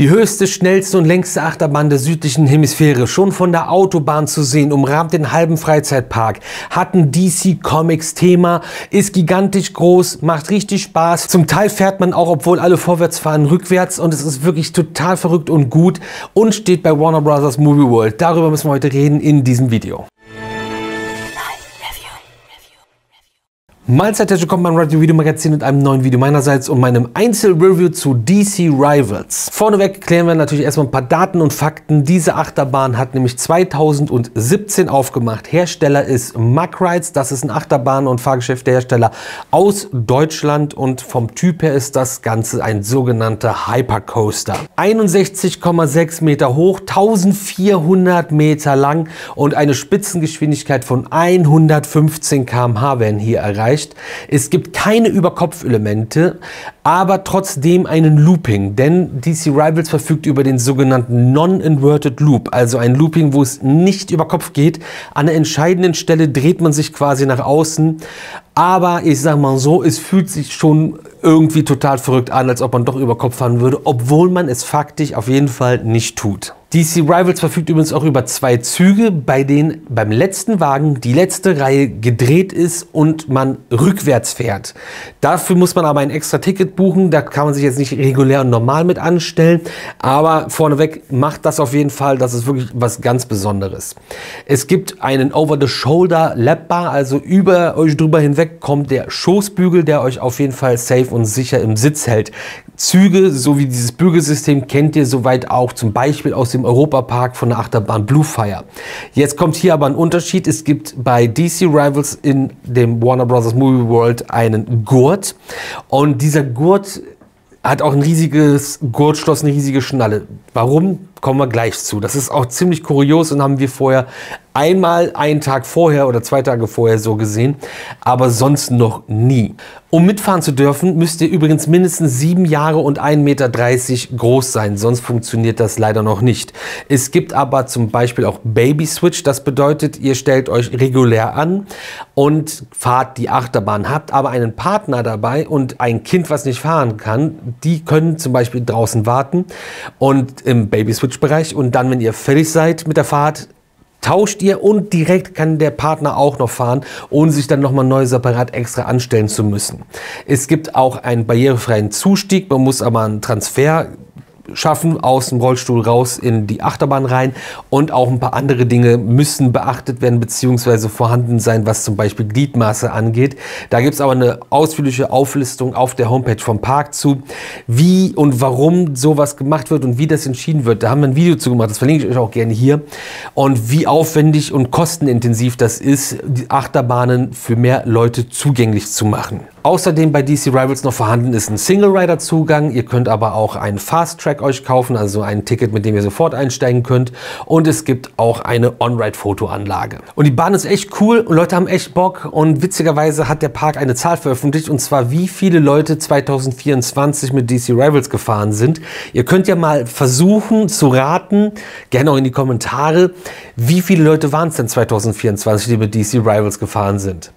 Die höchste, schnellste und längste Achterbahn der südlichen Hemisphäre, schon von der Autobahn zu sehen, umrahmt den halben Freizeitpark, hat ein DC Comics Thema, ist gigantisch groß, macht richtig Spaß. Zum Teil fährt man auch, obwohl alle vorwärts fahren, rückwärts und es ist wirklich total verrückt und gut und steht bei Warner Bros. Movie World. Darüber müssen wir heute reden in diesem Video. Mahlzeit, herzlich willkommen beim Radio Video Magazin mit einem neuen Video meinerseits und meinem Einzelreview zu DC Rivals. Vorneweg klären wir natürlich erstmal ein paar Daten und Fakten. Diese Achterbahn hat nämlich 2017 aufgemacht. Hersteller ist Mack Rides, das ist ein Achterbahn- und Fahrgeschäftehersteller aus Deutschland und vom Typ her ist das Ganze ein sogenannter Hypercoaster. 61,6 Meter hoch, 1400 Meter lang und eine Spitzengeschwindigkeit von 115 km/h werden hier erreicht. Es gibt keine Überkopfelemente, aber trotzdem einen Looping, denn DC Rivals verfügt über den sogenannten Non-Inverted Loop, also ein Looping, wo es nicht über Kopf geht. An der entscheidenden Stelle dreht man sich quasi nach außen, aber ich sag mal so, es fühlt sich schon irgendwie total verrückt an, als ob man doch über Kopf fahren würde, obwohl man es faktisch auf jeden Fall nicht tut. DC Rivals verfügt übrigens auch über zwei Züge, bei denen beim letzten Wagen die letzte Reihe gedreht ist und man rückwärts fährt. Dafür muss man aber ein extra Ticket buchen, da kann man sich jetzt nicht regulär und normal mit anstellen, aber vorneweg macht das auf jeden Fall, das ist wirklich was ganz Besonderes. Es gibt einen Over-the-Shoulder-Lap-Bar, also über euch drüber hinweg kommt der Schoßbügel, der euch auf jeden Fall safe und sicher im Sitz hält. Züge sowie dieses Bügelsystem kennt ihr soweit auch zum Beispiel aus dem Europapark von der Achterbahn Bluefire. Jetzt kommt hier aber ein Unterschied. Es gibt bei DC Rivals in dem Warner Bros. Movie World einen Gurt und dieser Gurt hat auch ein riesiges Gurtschloss, eine riesige Schnalle. Warum? Kommen wir gleich zu. Das ist auch ziemlich kurios und haben wir vorher einmal einen Tag vorher oder 2 Tage vorher so gesehen, aber sonst noch nie. Um mitfahren zu dürfen, müsst ihr übrigens mindestens 7 Jahre und 1,30 Meter groß sein, sonst funktioniert das leider noch nicht. Es gibt aber zum Beispiel auch Baby Switch, das bedeutet, ihr stellt euch regulär an und fahrt die Achterbahn, habt aber einen Partner dabei und ein Kind, was nicht fahren kann, die können zum Beispiel draußen warten und im Baby Switch Bereich und dann, wenn ihr fertig seid mit der Fahrt, tauscht ihr und direkt kann der Partner auch noch fahren, ohne sich dann nochmal neu separat extra anstellen zu müssen. Es gibt auch einen barrierefreien Zustieg, man muss aber einen Transfer schaffen, aus dem Rollstuhl raus in die Achterbahn rein und auch ein paar andere Dinge müssen beachtet werden bzw. vorhanden sein, was zum Beispiel Gliedmaße angeht. Da gibt es aber eine ausführliche Auflistung auf der Homepage vom Park zu, wie und warum sowas gemacht wird und wie das entschieden wird. Da haben wir ein Video zu gemacht, das verlinke ich euch auch gerne hier und wie aufwendig und kostenintensiv das ist, die Achterbahnen für mehr Leute zugänglich zu machen. Außerdem bei DC Rivals noch vorhanden ist ein Single-Rider-Zugang. Ihr könnt aber auch einen Fast-Track euch kaufen, also ein Ticket, mit dem ihr sofort einsteigen könnt. Und es gibt auch eine On-Ride-Fotoanlage. Und die Bahn ist echt cool und Leute haben echt Bock. Und witzigerweise hat der Park eine Zahl veröffentlicht, und zwar wie viele Leute 2024 mit DC Rivals gefahren sind. Ihr könnt ja mal versuchen zu raten, gerne auch in die Kommentare, wie viele Leute waren es denn 2024, die mit DC Rivals gefahren sind.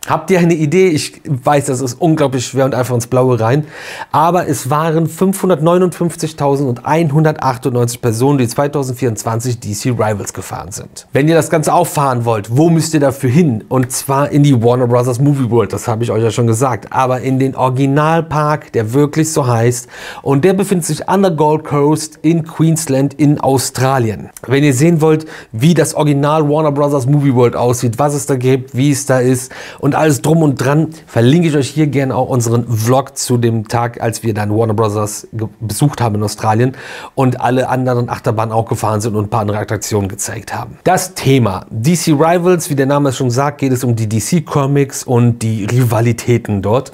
Habt ihr eine Idee? Ich weiß, das ist unglaublich schwer und einfach ins Blaue rein. Aber es waren 559.198 Personen, die 2024 DC Rivals gefahren sind. Wenn ihr das Ganze auch fahren wollt, wo müsst ihr dafür hin? Und zwar in die Warner Bros. Movie World, das habe ich euch ja schon gesagt. Aber in den Originalpark, der wirklich so heißt. Und der befindet sich an der Gold Coast in Queensland in Australien. Wenn ihr sehen wollt, wie das Original Warner Bros. Movie World aussieht, was es da gibt, wie es da ist und alles drum und dran, verlinke ich euch hier gerne auch unseren Vlog zu dem Tag, als wir dann Warner Bros. Besucht haben in Australien und alle anderen Achterbahnen auch gefahren sind und ein paar andere Attraktionen gezeigt haben. Das Thema DC Rivals, wie der Name es schon sagt, geht es um die DC Comics und die Rivalitäten dort.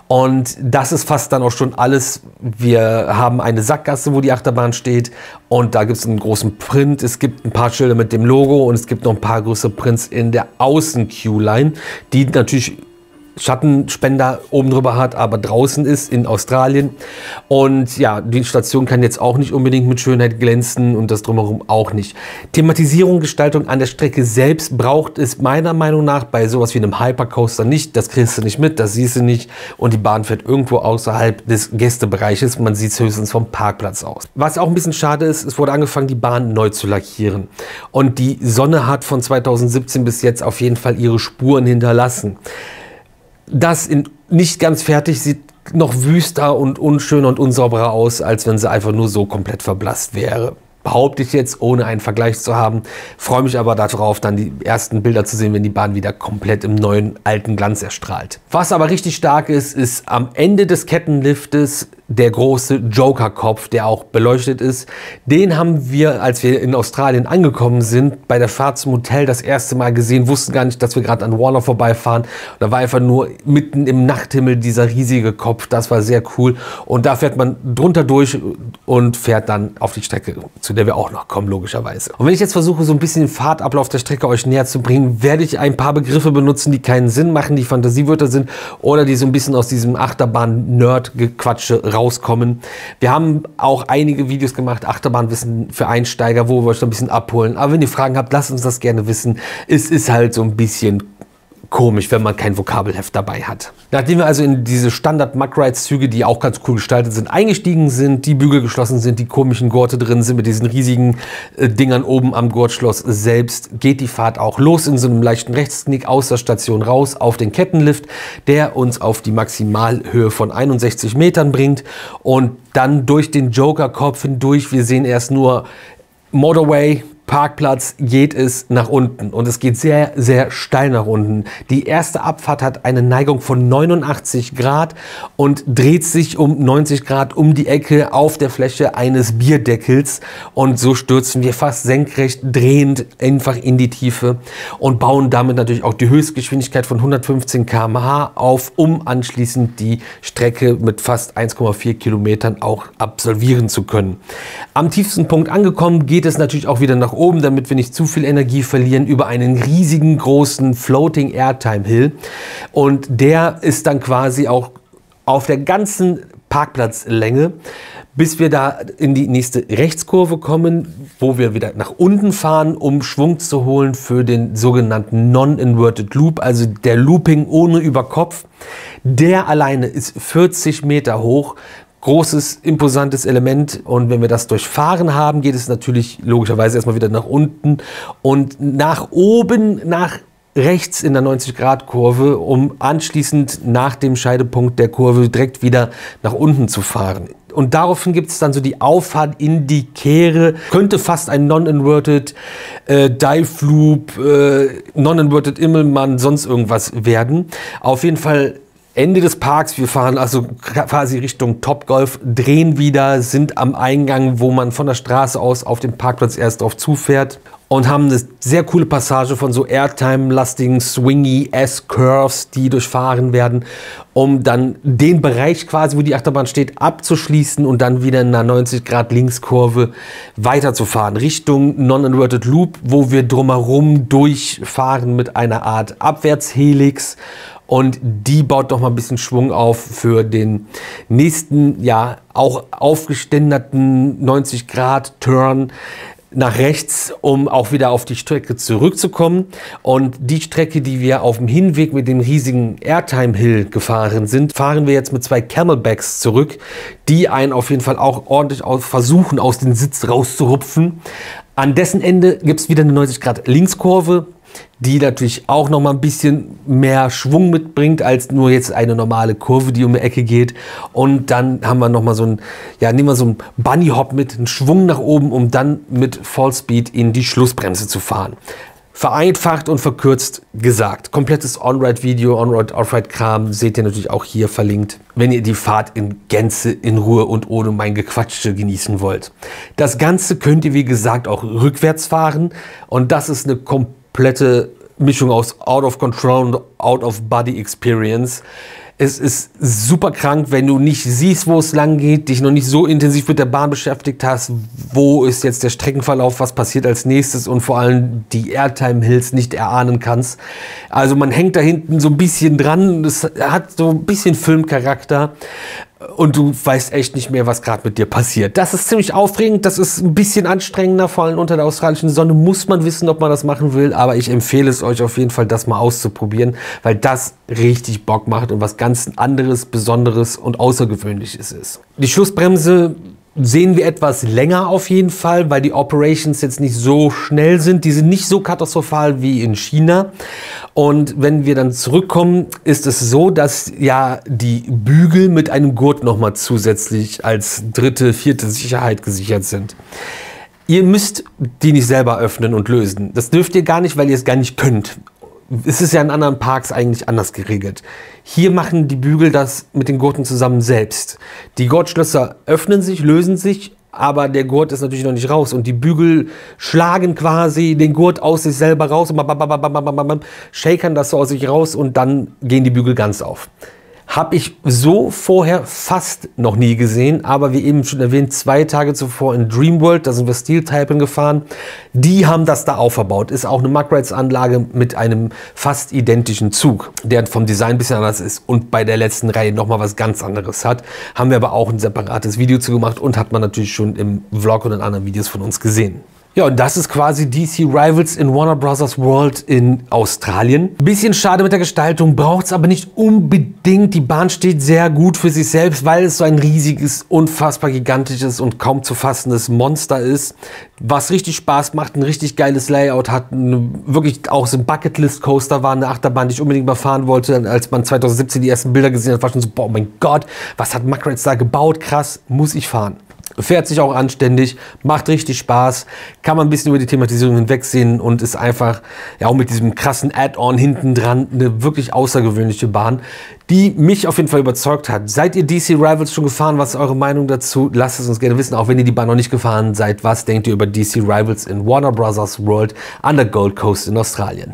Und das ist fast dann auch schon alles. Wir haben eine Sackgasse, wo die Achterbahn steht und da gibt es einen großen Print. Es gibt ein paar Schilder mit dem Logo und es gibt noch ein paar größere Prints in der Außen-Queue-Line, die natürlich Schattenspender oben drüber hat, aber draußen ist in Australien. Und ja, die Station kann jetzt auch nicht unbedingt mit Schönheit glänzen und das drumherum auch nicht. Thematisierung, Gestaltung an der Strecke selbst braucht es meiner Meinung nach bei sowas wie einem Hypercoaster nicht. Das kriegst du nicht mit, das siehst du nicht und die Bahn fährt irgendwo außerhalb des Gästebereiches. Man sieht es höchstens vom Parkplatz aus. Was auch ein bisschen schade ist, es wurde angefangen, die Bahn neu zu lackieren. Und die Sonne hat von 2017 bis jetzt auf jeden Fall ihre Spuren hinterlassen. Das nicht ganz fertig sieht noch wüster und unschöner und unsauberer aus, als wenn sie einfach nur so komplett verblasst wäre. Behaupte ich jetzt, ohne einen Vergleich zu haben. Freue mich aber darauf, dann die ersten Bilder zu sehen, wenn die Bahn wieder komplett im neuen, alten Glanz erstrahlt. Was aber richtig stark ist, ist am Ende des Kettenliftes der große Joker-Kopf, der auch beleuchtet ist. Den haben wir, als wir in Australien angekommen sind, bei der Fahrt zum Hotel das erste Mal gesehen, wussten gar nicht, dass wir gerade an Warner vorbeifahren. Da war einfach nur mitten im Nachthimmel dieser riesige Kopf. Das war sehr cool. Und da fährt man drunter durch und fährt dann auf die Strecke, zu der wir auch noch kommen, logischerweise. Und wenn ich jetzt versuche, so ein bisschen den Fahrtablauf der Strecke euch näher zu bringen, werde ich ein paar Begriffe benutzen, die keinen Sinn machen, die Fantasiewörter sind oder die so ein bisschen aus diesem Achterbahn-Nerd-Gequatsche rauskommen. Wir haben auch einige Videos gemacht, Achterbahnwissen für Einsteiger, wo wir euch so ein bisschen abholen. Aber wenn ihr Fragen habt, lasst uns das gerne wissen. Es ist halt so ein bisschen komisch, wenn man kein Vokabelheft dabei hat. Nachdem wir also in diese Standard-Mug-Rides-Züge, die auch ganz cool gestaltet sind, eingestiegen sind, die Bügel geschlossen sind, die komischen Gurte drin sind mit diesen riesigen Dingern oben am Gurtschloss selbst, geht die Fahrt auch los in so einem leichten Rechtsknick aus der Station raus auf den Kettenlift, der uns auf die Maximalhöhe von 61 Metern bringt und dann durch den Joker-Kopf hindurch. Wir sehen erst nur Motorway, Parkplatz, geht es nach unten und es geht sehr, sehr steil nach unten. Die erste Abfahrt hat eine Neigung von 89 Grad und dreht sich um 90 Grad um die Ecke auf der Fläche eines Bierdeckels und so stürzen wir fast senkrecht drehend einfach in die Tiefe und bauen damit natürlich auch die Höchstgeschwindigkeit von 115 km/h auf, um anschließend die Strecke mit fast 1,4 Kilometern auch absolvieren zu können. Am tiefsten Punkt angekommen geht es natürlich auch wieder nach oben, damit wir nicht zu viel Energie verlieren, über einen riesigen großen Floating Airtime Hill und der ist dann quasi auch auf der ganzen Parkplatzlänge, bis wir da in die nächste Rechtskurve kommen, wo wir wieder nach unten fahren, um Schwung zu holen für den sogenannten Non-Inverted Loop, also der Looping ohne Überkopf. Der alleine ist 40 Meter hoch. Großes, imposantes Element und wenn wir das durchfahren haben, geht es natürlich logischerweise erstmal wieder nach unten und nach oben, nach rechts in der 90-Grad-Kurve, um anschließend nach dem Scheidepunkt der Kurve direkt wieder nach unten zu fahren. Und daraufhin gibt es dann so die Auffahrt in die Kehre. Könnte fast ein Non-Inverted Dive Loop, Non-Inverted Immelmann, sonst irgendwas werden. Auf jeden Fall Ende des Parks, wir fahren also quasi Richtung Topgolf, drehen wieder, sind am Eingang, wo man von der Straße aus auf den Parkplatz erst drauf zufährt und haben eine sehr coole Passage von so Airtime-lastigen Swingy S-Curves, die durchfahren werden, um dann den Bereich quasi, wo die Achterbahn steht, abzuschließen und dann wieder in einer 90-Grad-Linkskurve weiterzufahren, Richtung Non-Inverted Loop, wo wir drumherum durchfahren mit einer Art Abwärtshelix. Und die baut noch mal ein bisschen Schwung auf für den nächsten, ja, auch aufgeständerten 90-Grad-Turn nach rechts, um auch wieder auf die Strecke zurückzukommen. Und die Strecke, die wir auf dem Hinweg mit dem riesigen Airtime Hill gefahren sind, fahren wir jetzt mit 2 Camelbacks zurück, die einen auf jeden Fall auch ordentlich versuchen, aus dem Sitz rauszurupfen. An dessen Ende gibt es wieder eine 90-Grad-Linkskurve, die natürlich auch noch mal ein bisschen mehr Schwung mitbringt als nur jetzt eine normale Kurve, die um die Ecke geht. Und dann haben wir noch mal so ein, ja, nehmen wir so einen Bunny Hop mit, einen Schwung nach oben, um dann mit Vollspeed in die Schlussbremse zu fahren. Vereinfacht und verkürzt gesagt. Komplettes On-Ride-Video, On-Ride-Off-Ride-Kram seht ihr natürlich auch hier verlinkt, wenn ihr die Fahrt in Gänze, in Ruhe und ohne mein Gequatsche genießen wollt. Das Ganze könnt ihr, wie gesagt, auch rückwärts fahren und das ist eine komplette Mischung aus Out of Control und Out of Body Experience. Es ist super krank, wenn du nicht siehst, wo es lang geht, dich noch nicht so intensiv mit der Bahn beschäftigt hast, wo ist jetzt der Streckenverlauf, was passiert als nächstes und vor allem die Airtime-Hills nicht erahnen kannst. Also man hängt da hinten so ein bisschen dran, es hat so ein bisschen Filmcharakter. Und du weißt echt nicht mehr, was gerade mit dir passiert. Das ist ziemlich aufregend, das ist ein bisschen anstrengender, vor allem unter der australischen Sonne muss man wissen, ob man das machen will. Aber ich empfehle es euch auf jeden Fall, das mal auszuprobieren, weil das richtig Bock macht und was ganz anderes, Besonderes und Außergewöhnliches ist. Die Schlussbremse sehen wir etwas länger auf jeden Fall, weil die Operations jetzt nicht so schnell sind. Die sind nicht so katastrophal wie in China. Und wenn wir dann zurückkommen, ist es so, dass ja die Bügel mit einem Gurt nochmal zusätzlich als dritte, vierte Sicherheit gesichert sind. Ihr müsst die nicht selber öffnen und lösen. Das dürft ihr gar nicht, weil ihr es gar nicht könnt. Es ist ja in anderen Parks eigentlich anders geregelt. Hier machen die Bügel das mit den Gurten zusammen selbst. Die Gurtschlösser öffnen sich, lösen sich, aber der Gurt ist natürlich noch nicht raus. Und die Bügel schlagen quasi den Gurt aus sich selber raus und shakern das so aus sich raus und dann gehen die Bügel ganz auf. Habe ich so vorher fast noch nie gesehen, aber wie eben schon erwähnt, 2 Tage zuvor in Dreamworld, da sind wir Steel Typing gefahren, die haben das da aufgebaut. Ist auch eine Mug-Rides-Anlage mit einem fast identischen Zug, der vom Design ein bisschen anders ist und bei der letzten Reihe nochmal was ganz anderes hat. Haben wir aber auch ein separates Video zu gemacht und hat man natürlich schon im Vlog und in anderen Videos von uns gesehen. Ja, und das ist quasi DC Rivals in Warner Bros. World in Australien. Bisschen schade mit der Gestaltung, braucht es aber nicht unbedingt. Die Bahn steht sehr gut für sich selbst, weil es so ein riesiges, unfassbar gigantisches und kaum zu fassendes Monster ist. Was richtig Spaß macht, ein richtig geiles Layout hat, wirklich auch so ein Bucketlist-Coaster war, eine Achterbahn, die ich unbedingt mal fahren wollte. Als man 2017 die ersten Bilder gesehen hat, war schon so, boah, mein Gott, was hat Mug-Rides da gebaut? Krass, muss ich fahren. Fährt sich auch anständig, macht richtig Spaß, kann man ein bisschen über die Thematisierung hinwegsehen und ist einfach, ja auch mit diesem krassen Add-on hinten dran, eine wirklich außergewöhnliche Bahn, die mich auf jeden Fall überzeugt hat. Seid ihr DC Rivals schon gefahren? Was ist eure Meinung dazu? Lasst es uns gerne wissen, auch wenn ihr die Bahn noch nicht gefahren seid. Was denkt ihr über DC Rivals in Warner Bros. World an der Gold Coast in Australien?